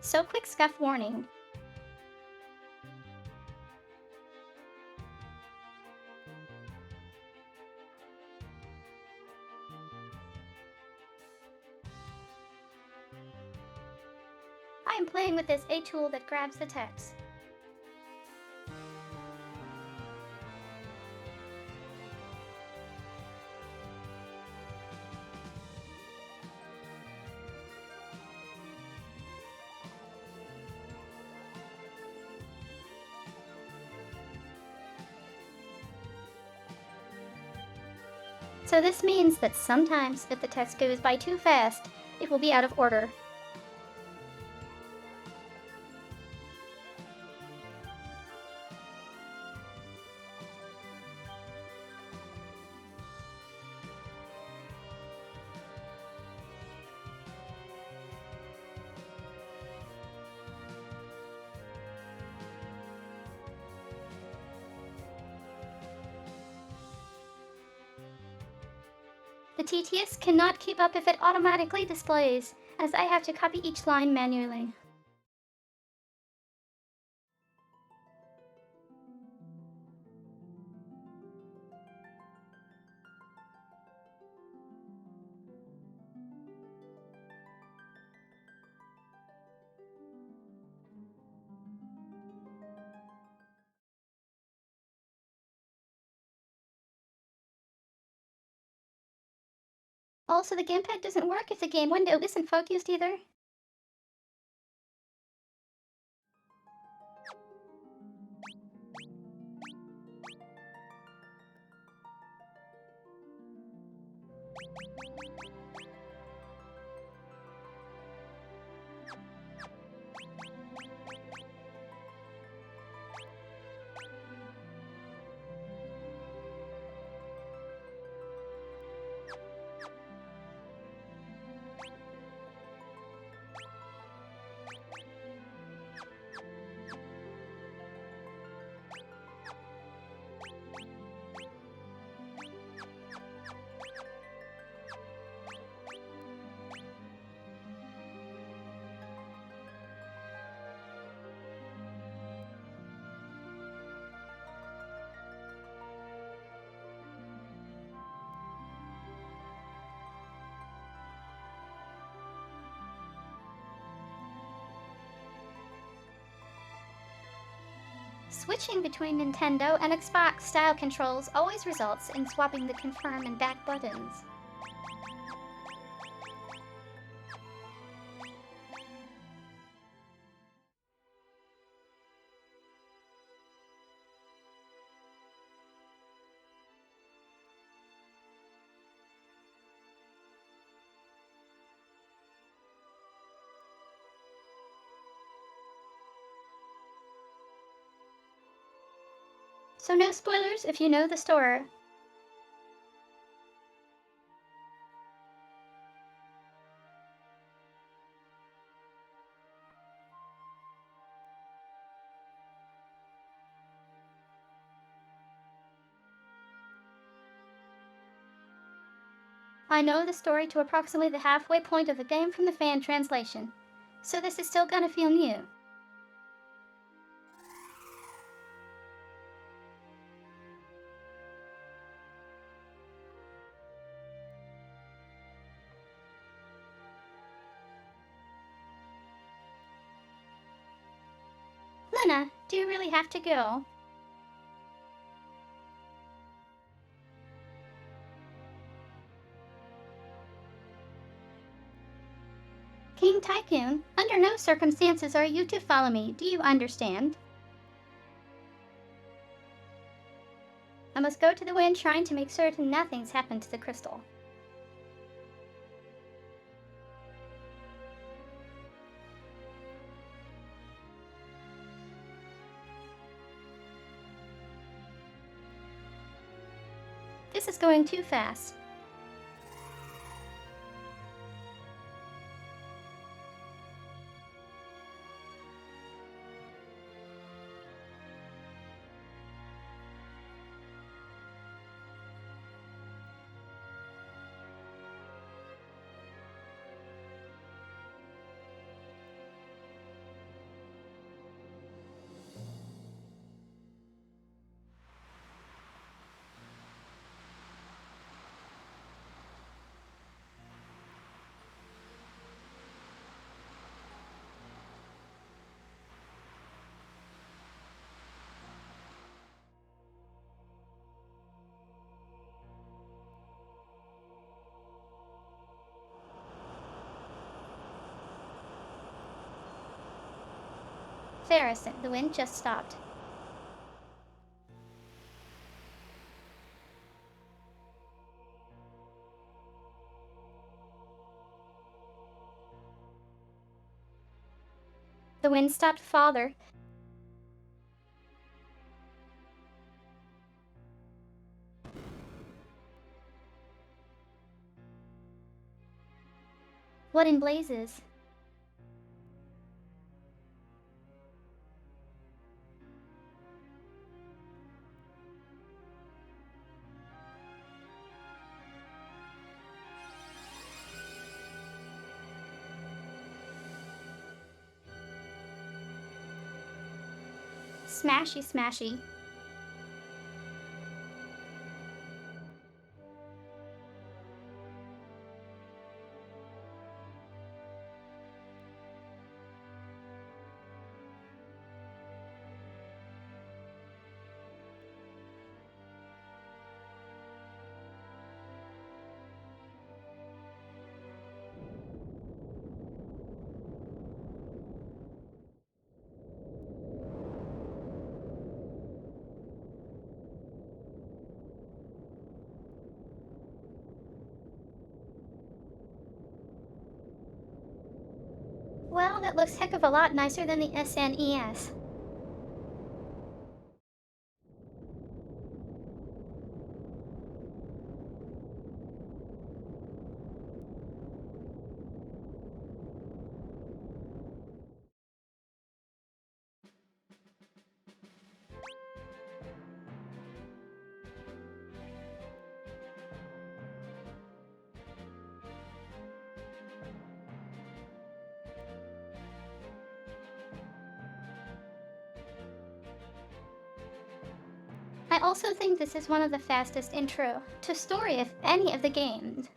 So quick scuff warning. I am playing with this A tool that grabs the text. So this means that sometimes if the text goes by too fast, it will be out of order. The TTS cannot keep up if it automatically displays, as I have to copy each line manually. Also, the gamepad doesn't work if the game window isn't focused either. Switching between Nintendo and Xbox style controls always results in swapping the confirm and back buttons. So no spoilers if you know the story. I know the story to approximately the halfway point of the game from the fan translation, so this is still gonna feel new. Luna, do you really have to go? King Tycoon, under no circumstances are you to follow me, do you understand? I must go to the Wind Shrine to make certain nothing's happened to the crystal. This is going too fast. Ferris, the wind just stopped. The wind stopped, Father. What in blazes? Smashy, smashy. Well, that looks heck of a lot nicer than the SNES. I also think this is one of the fastest intro to story of any of the games.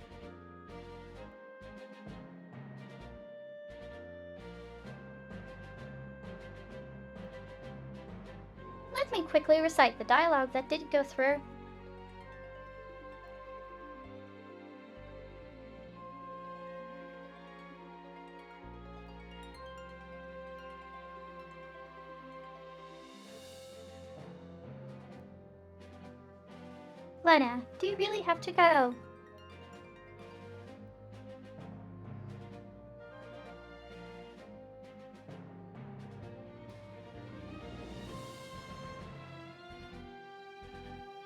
Let me quickly recite the dialogue that did go through. Lena, do you really have to go?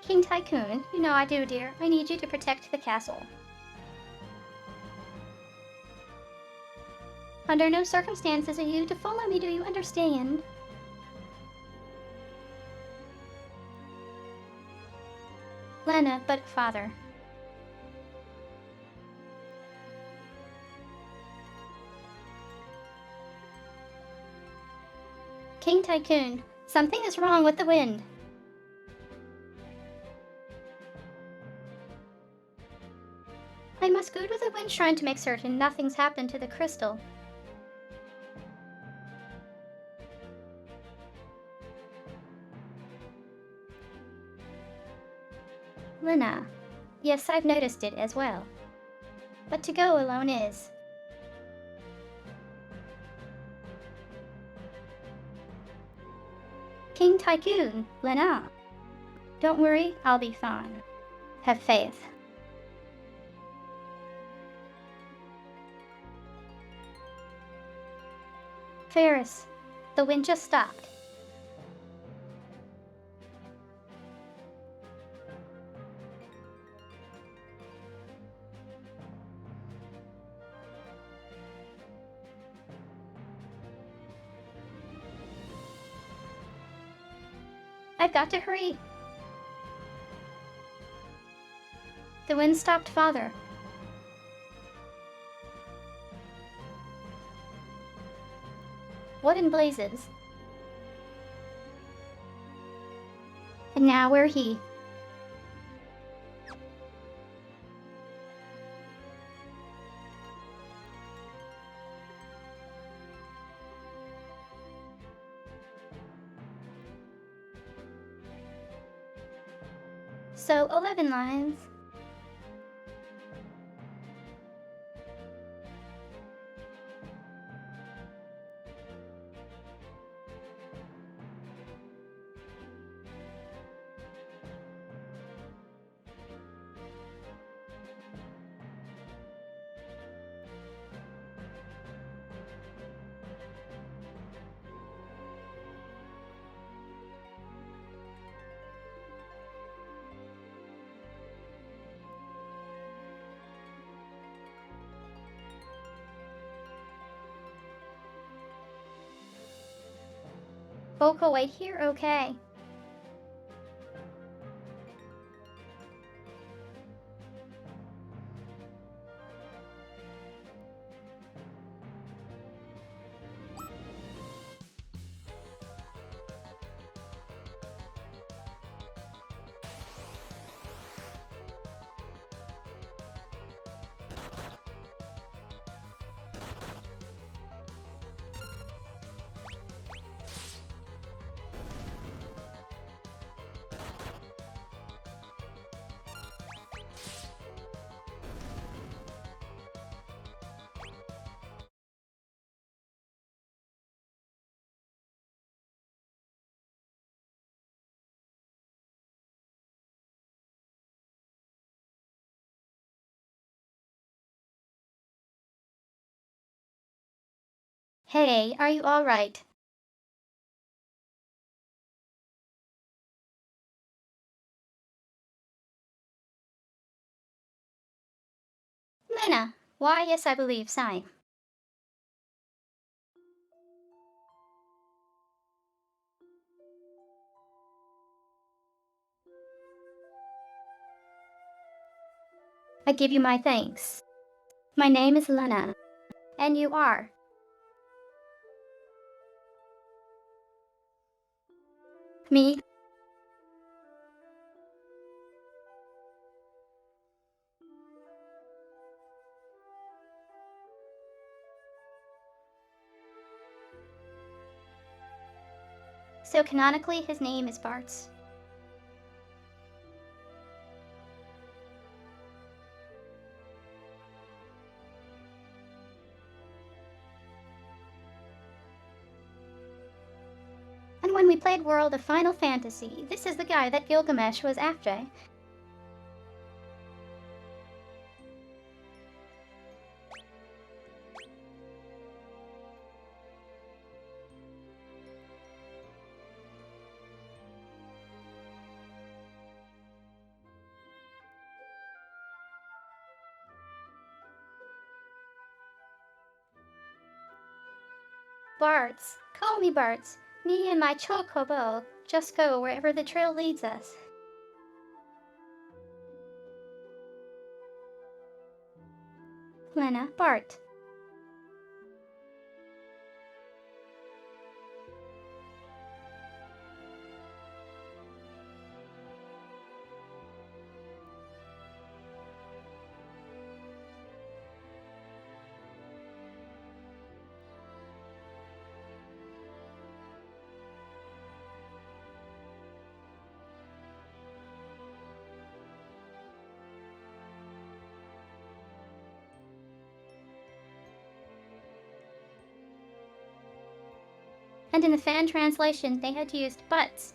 King Tycoon, you know I do, dear. I need you to protect the castle. Under no circumstances are you to follow me, do you understand? Lena, but father. King Tycoon, something is wrong with the wind. I must go to the wind shrine to make certain nothing's happened to the crystal. Lena, yes, I've noticed it as well. But to go alone is. King Tycoon, Lena. Don't worry, I'll be fine. Have faith. Ferris, the wind just stopped. I've got to hurry. The wind stopped, father. What in blazes? And now where he? So 11 lines. Vocal wait here, okay. Hey, are you alright? Lena, why yes I believe, sigh. I give you my thanks. My name is Lena, and you are. Me? So canonically his name is Bartz. And when we played World of Final Fantasy, this is the guy that Gilgamesh was after. Bartz. Call me Bartz. Me and my chocobo just go wherever the trail leads us. Lena, Bart. And in the fan translation, they had used butts.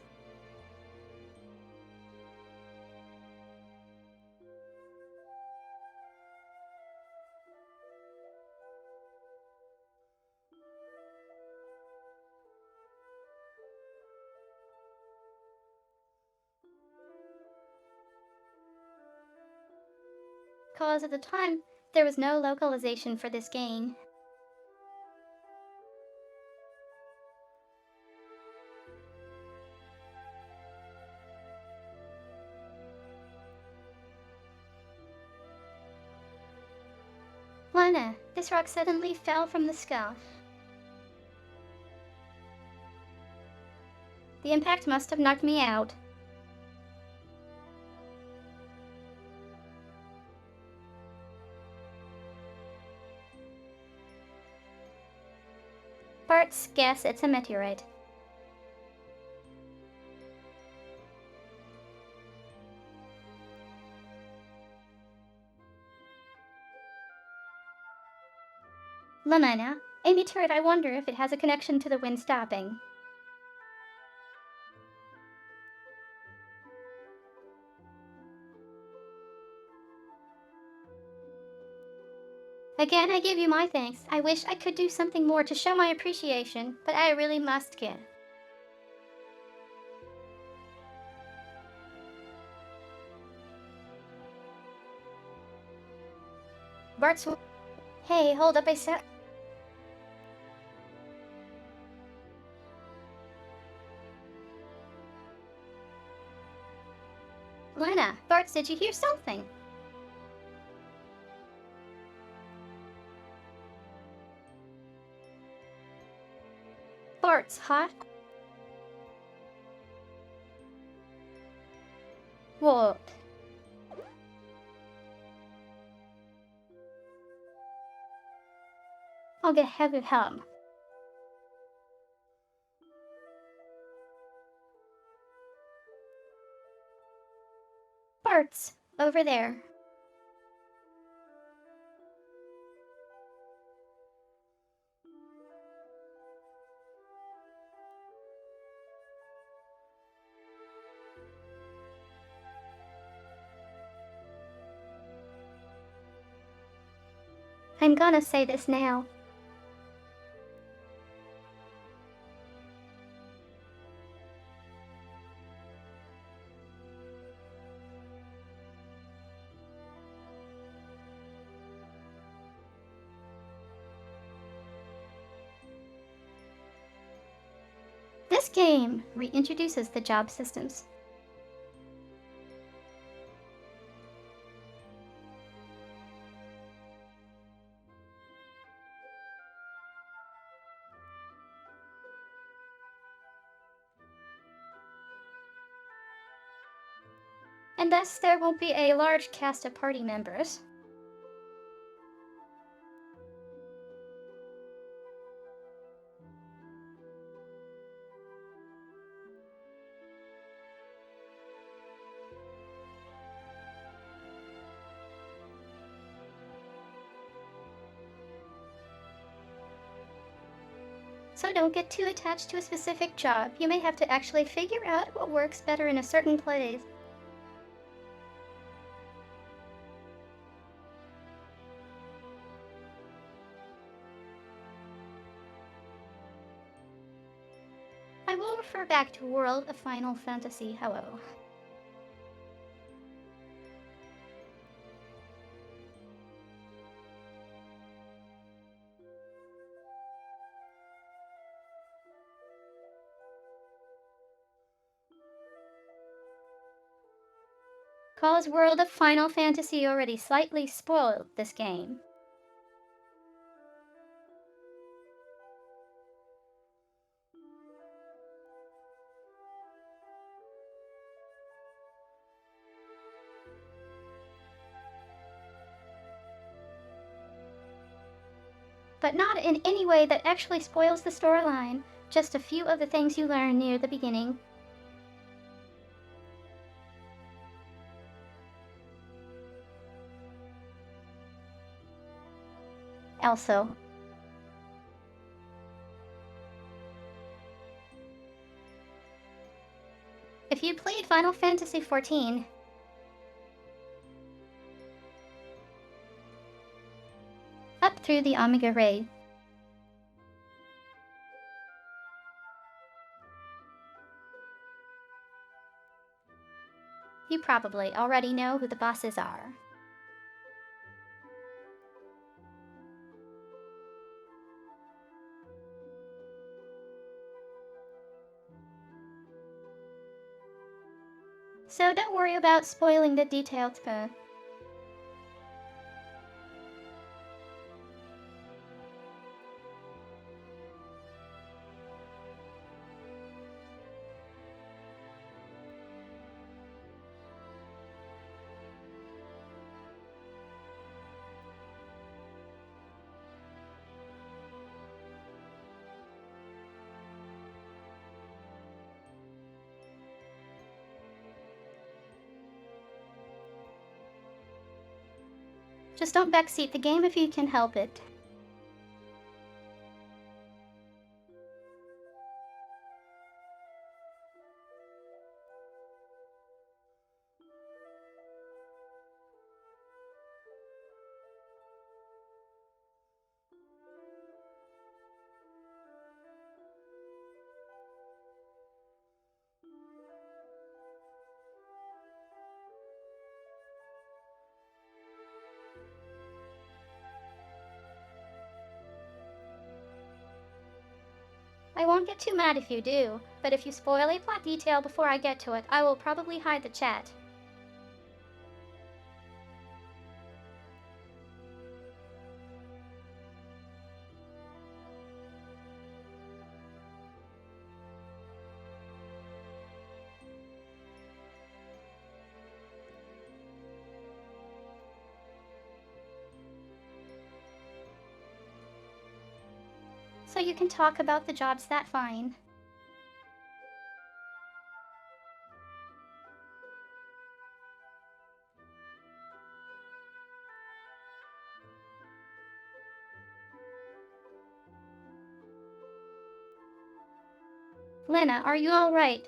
Cause at the time, there was no localization for this game. Lena, this rock suddenly fell from the sky. The impact must have knocked me out. Bart's guess it's a meteorite. Lamena, a meteorite, I wonder if it has a connection to the wind stopping. Again, I give you my thanks. I wish I could do something more to show my appreciation, but I really must get. Bart's. Hey, hold up a sec. Glenna, Bart, did you hear something? Bart's hot. What? I'll get heavy help. Bart's over there. I'm gonna say this now. This game reintroduces the job systems. And thus there will be a large cast of party members. So don't get too attached to a specific job. You may have to actually figure out what works better in a certain place. I will refer back to World of Final Fantasy, however. Cause World of Final Fantasy already slightly spoiled this game. But not in any way that actually spoils the storyline, just a few of the things you learn near the beginning. Also, if you played Final Fantasy XIV, up through the Omega Ray, you probably already know who the bosses are. So don't worry about spoiling the details, but just don't backseat the game if you can help it. I won't get too mad if you do, but if you spoil a plot detail before I get to it, I will probably hide the chat. so you can talk about the jobs that fine. Lena, are you all right?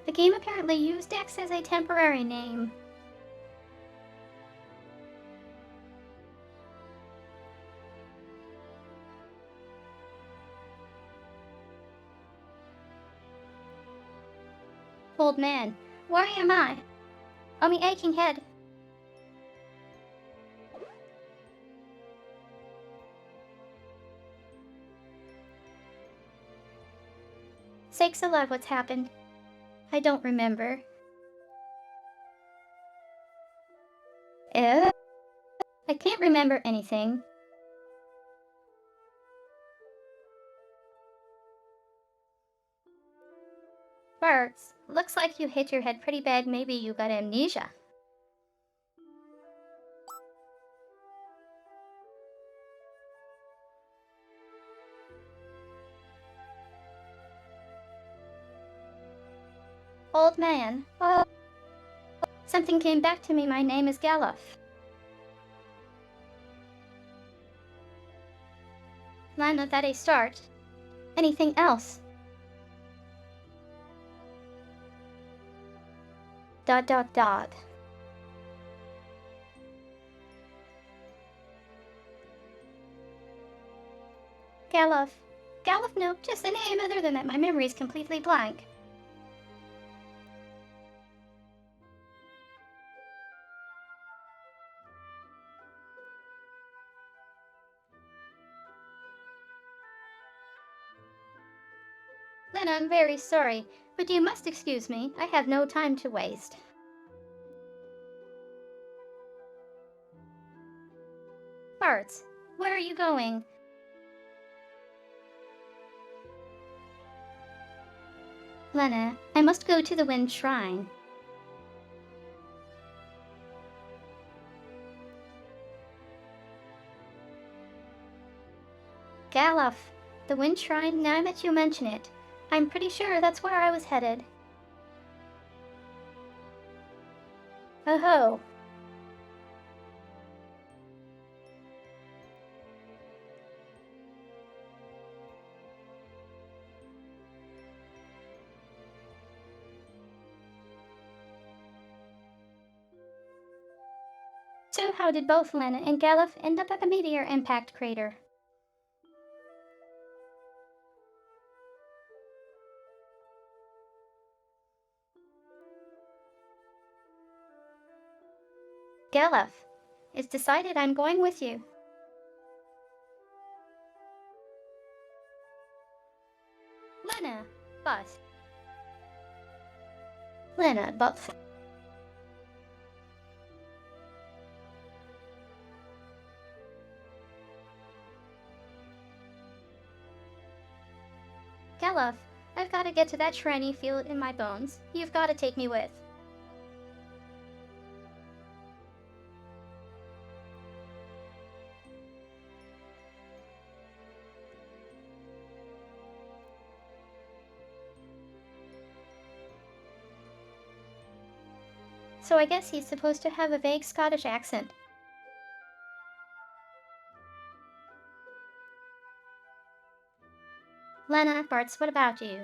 The game apparently used X as a temporary name. Old man, where am I? On me aching head. Sakes alive, what's happened? I don't remember. Eh? I can't remember anything. Bartz, looks like you hit your head pretty bad. Maybe you got amnesia. Old man, oh, something came back to me. My name is Galuf. Lana, that a start. Anything else? Dot dot dot. Galuf. Galuf, no, just a name. Other than that, my memory is completely blank. Lena, I'm very sorry, but you must excuse me. I have no time to waste. Bartz, where are you going? Lena, I must go to the Wind Shrine. Galuf, the Wind Shrine, now that you mention it. I'm pretty sure that's where I was headed. Oh ho. So how did both Lena and Galuf end up at the meteor impact crater? Galuf, it's decided I'm going with you. Lena, but... Lena, but... Galuf, I've got to get to that shrine, feel it in my bones. You've got to take me with. So I guess he's supposed to have a vague Scottish accent. Lena, Bartz, what about you?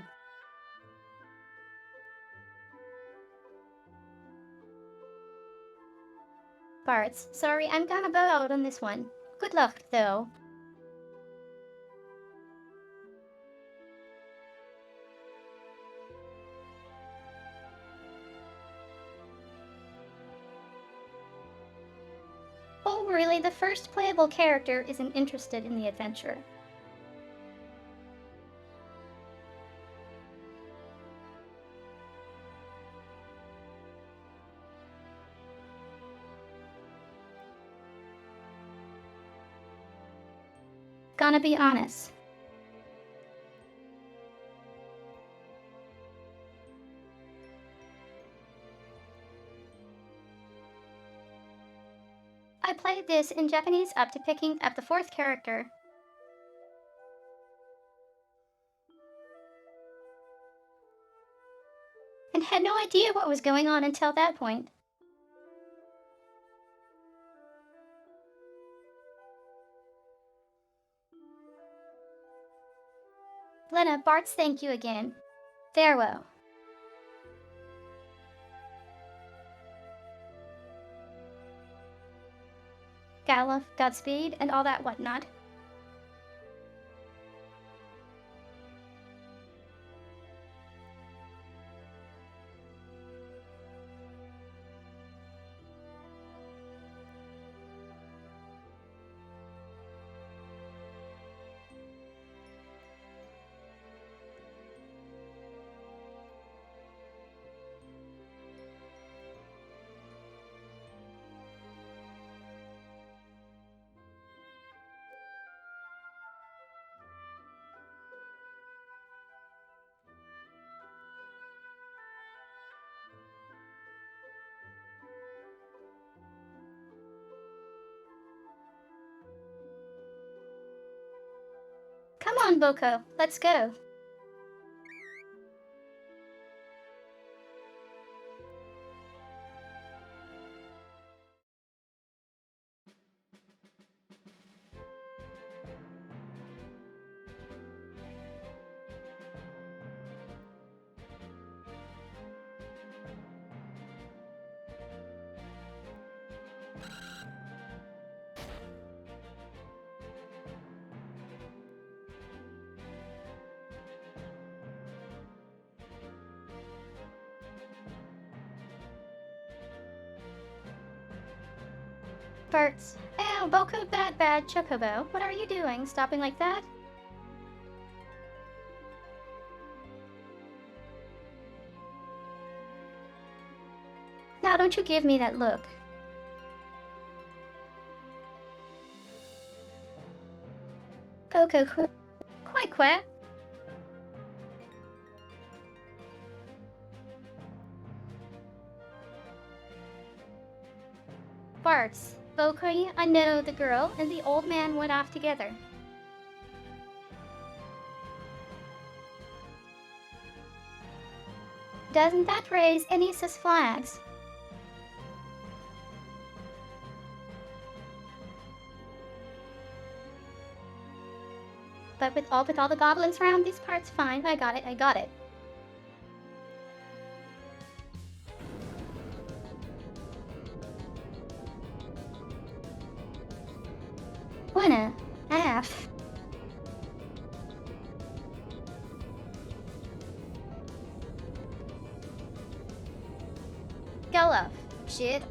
Bartz, sorry, I'm gonna bow out on this one. Good luck, though. Oh, really? The first playable character isn't interested in the adventure. Gonna be honest. I played this in Japanese up to picking up the fourth character. And had no idea what was going on until that point. Lena, Bart's thank you again. Farewell. Galuf, Godspeed, and all that whatnot. Come on, Boko, let's go. Bart's. Oh, Boko, that bad Chocobo. What are you doing? Stopping like that? Now, don't you give me that look. Boko, quite. Bart's. Boko, I know the girl and the old man went off together. Doesn't that raise any sus flags? But with all the goblins around these parts, fine. I got it. Wanna? Af. Galuf. Shit.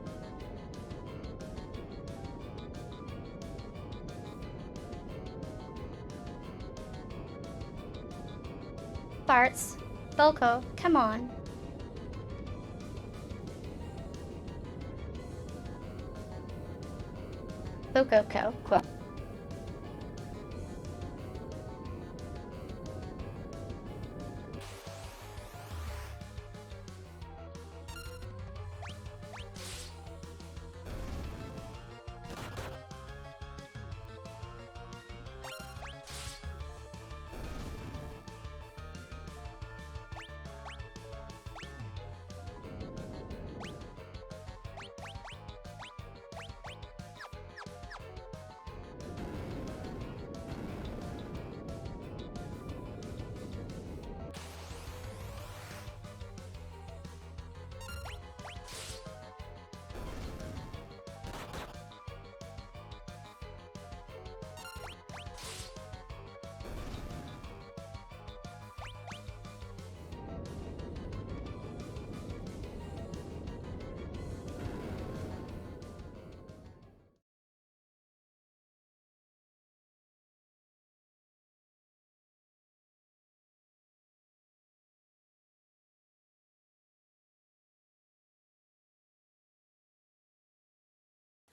Bart's. Boko, come on. Boko.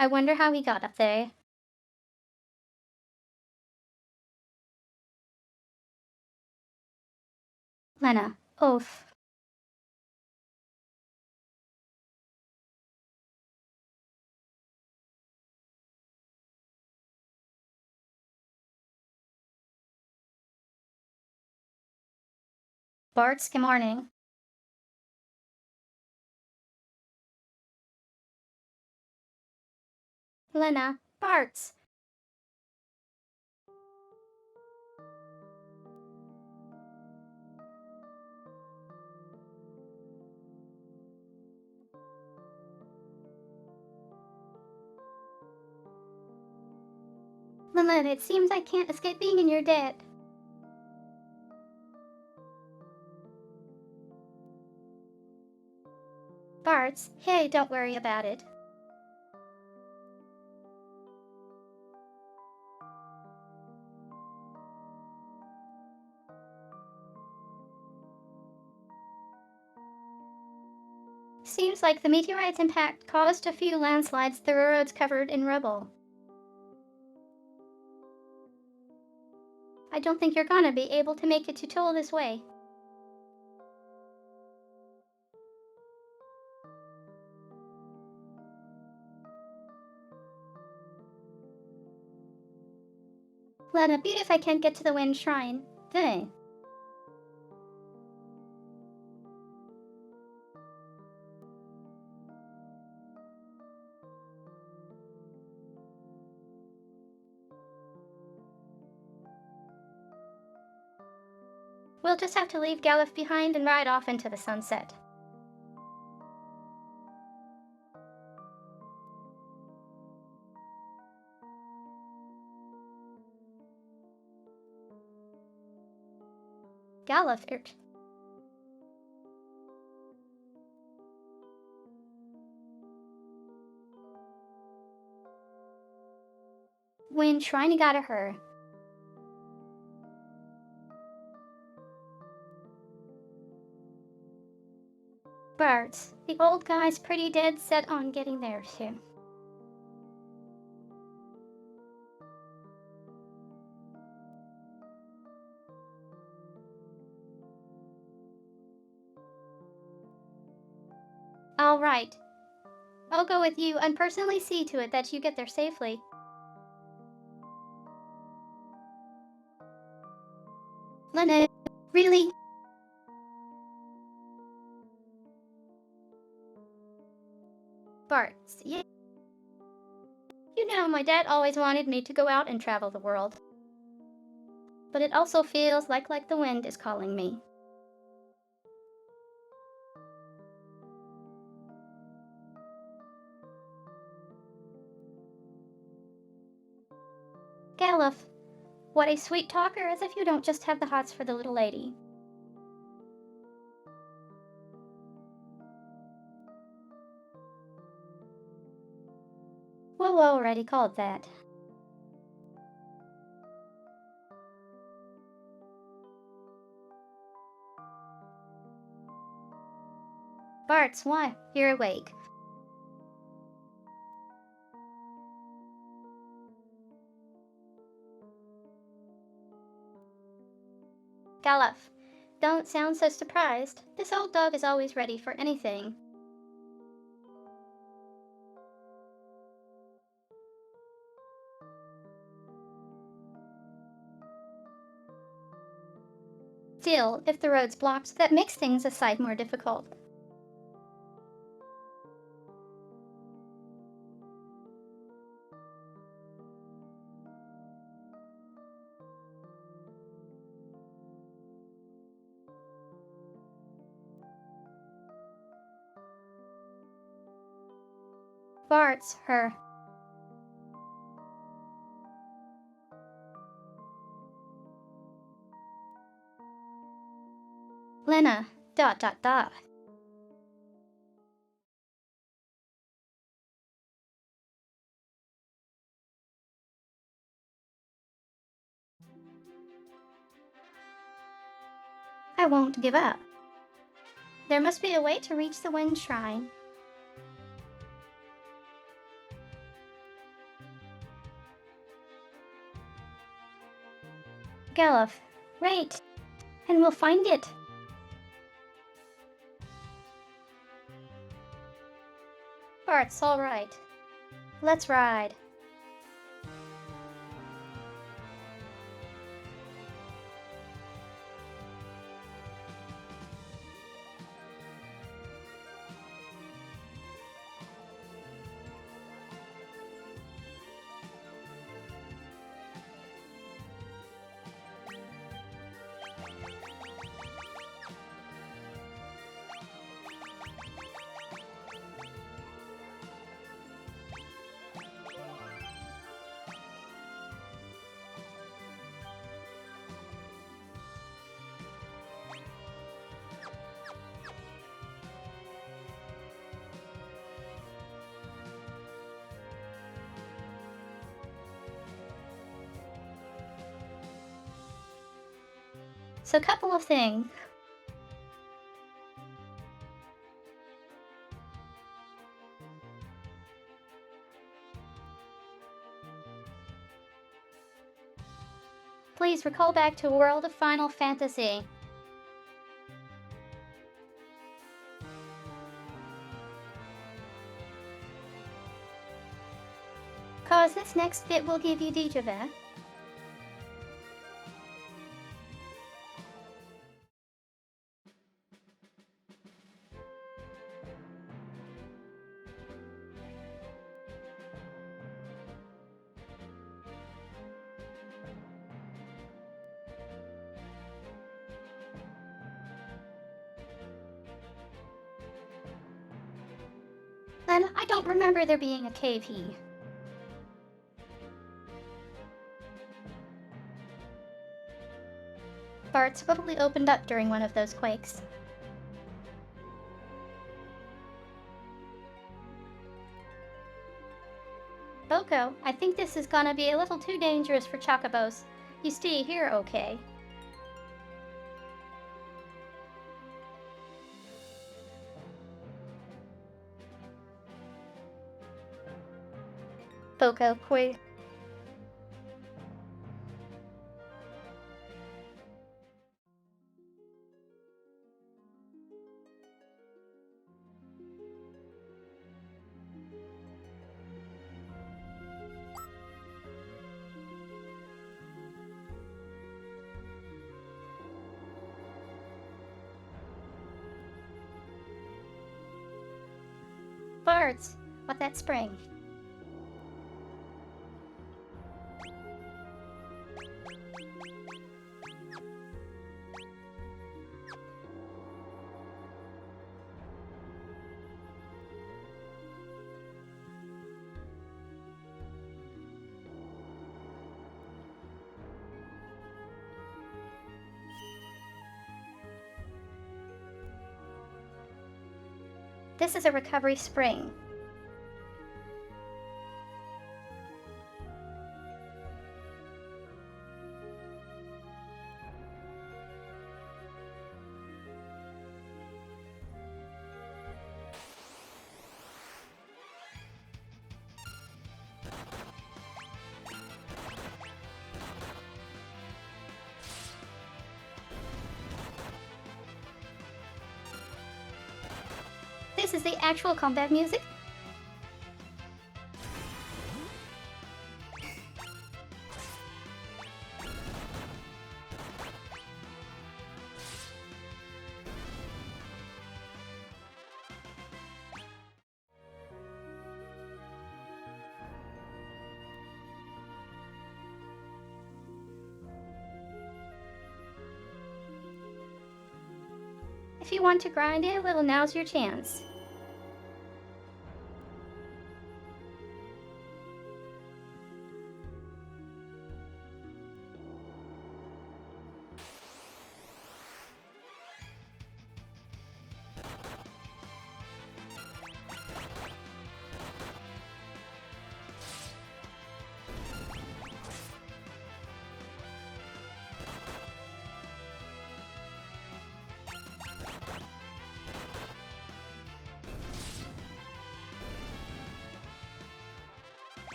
I wonder how he got up there. Lena. Oath. Bart's, good morning. Lena, Bart's. Lilith, it seems I can't escape being in your debt. Bart's, hey, don't worry about it. Seems like the meteorite's impact caused a few landslides through roads covered in rubble. I don't think you're gonna be able to make it to Toll this way. Lena, beat if I can't get to the Wind Shrine. Dang. We'll just have to leave Galuf behind and ride off into the sunset. Galuf, Wind Shrine gotta her. Birds. The old guy's pretty dead set on getting there soon. All right. I'll go with you and personally see to it that you get there safely. Lena, really? Bart, yeah. You know, my dad always wanted me to go out and travel the world. But it also feels like the wind is calling me. Galuf, what a sweet talker, as if you don't just have the hots for the little lady. Well, already called that. Bart's, why? You're awake. Galuf, don't sound so surprised. This old dog is always ready for anything. Still, if the road's blocked, that makes things a sight more difficult. Bart's, her. Lena, ... I won't give up. There must be a way to reach the Wind Shrine. Galuf, right, and we'll find it. Bart's all right. Let's ride. So, couple of things. Please recall back to World of Final Fantasy. Cause this next bit will give you deja vu. And I don't remember there being a KP. Bart's probably opened up during one of those quakes. Boko, I think this is gonna be a little too dangerous for Chocobos. You stay here, okay? Boko, quick. Barts, what that spring? This is a recovery spring. This is the actual combat music? If you want to grind it, well, now's your chance.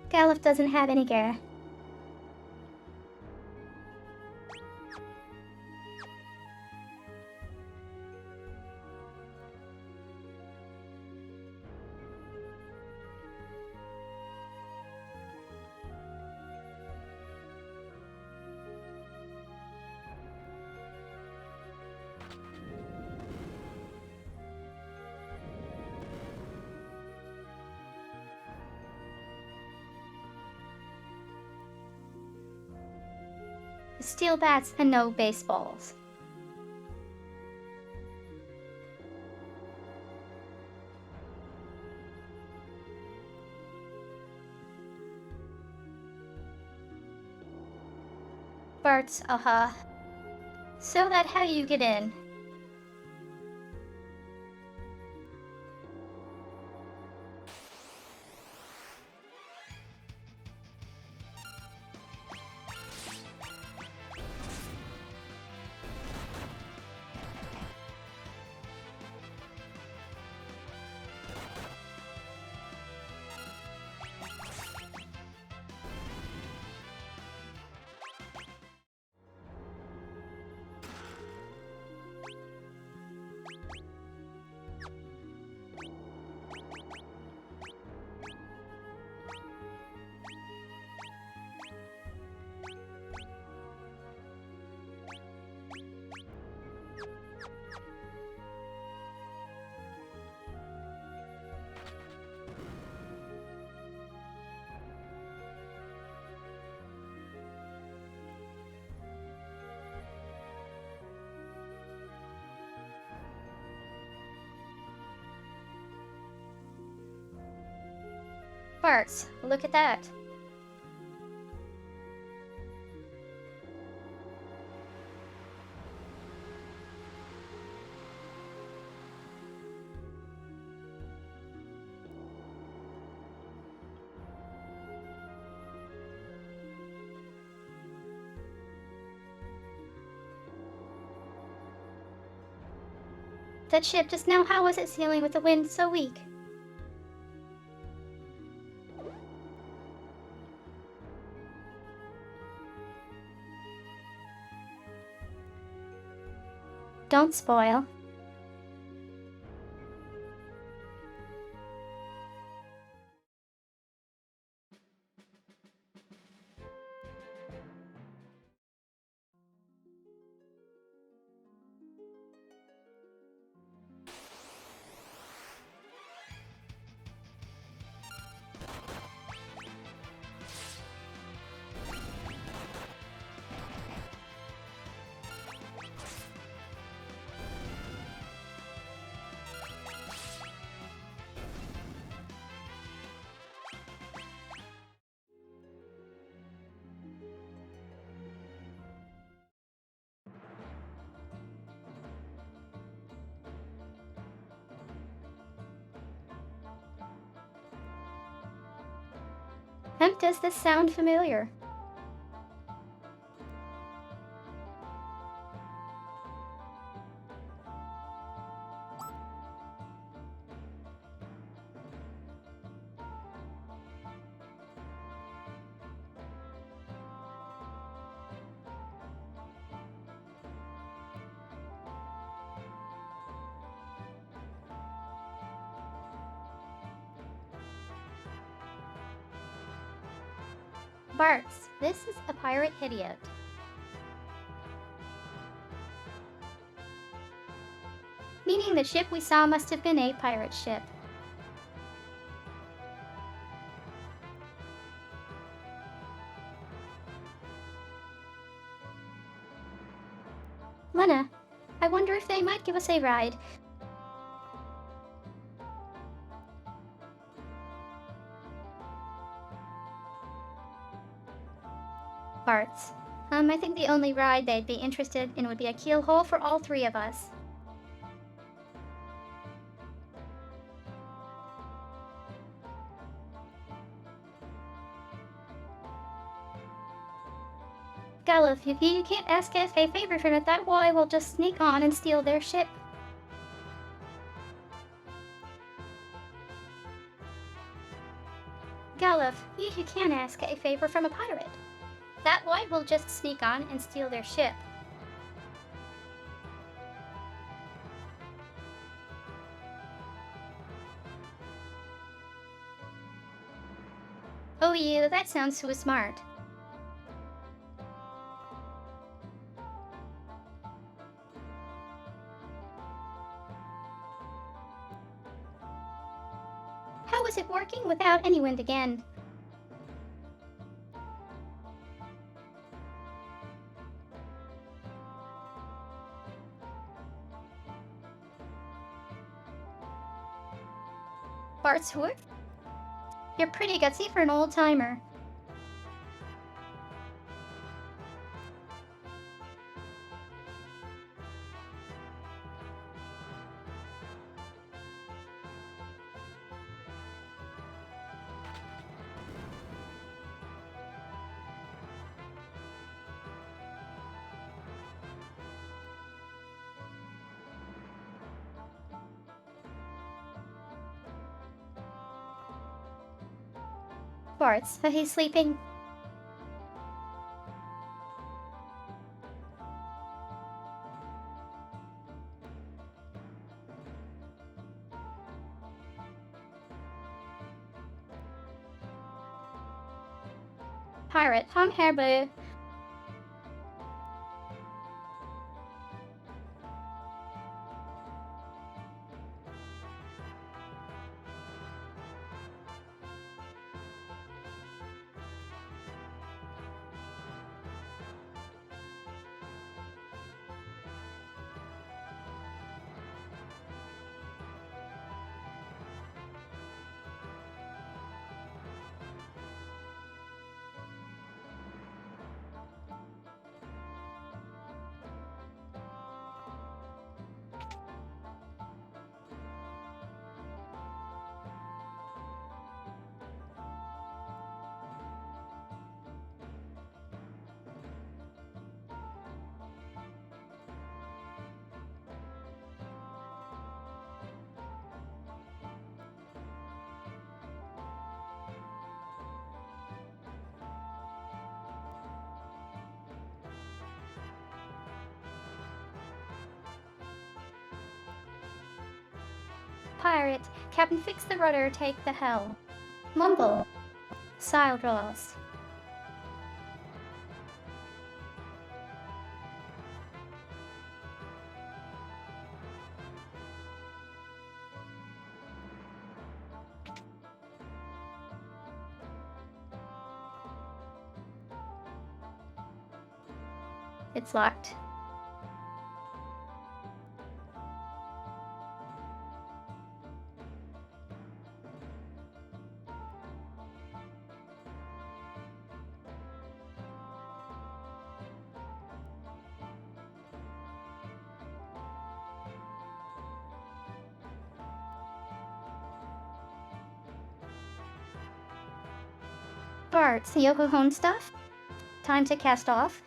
Galuf doesn't have any gear. Steel bats and no baseballs. Bart's, So that how you get in? Bartz, look at that. That ship just now, how was it sailing with the wind so weak? Don't spoil. Does this sound familiar? Bartz, this is a pirate idiot. Meaning the ship we saw must have been a pirate ship. Lena, I wonder if they might give us a ride. Bartz, I think the only ride they'd be interested in would be a keelhole for all three of us. Galuf, if you can't ask if a favor from it, that boy will just sneak on and steal their ship. Galuf, you can't ask a favor from a pirate. That boy will just sneak on and steal their ship. Oh, you, that sounds so smart. How was it working without any wind again? Bartsworth? You're pretty gutsy for an old-timer. Bart's, he's sleeping. Pirate, Tom Hairboo. Pirate, Captain, fix the rudder, take the helm. Mumble. Sail draws. It's locked. Bart, Yokohon stuff? Time to cast off?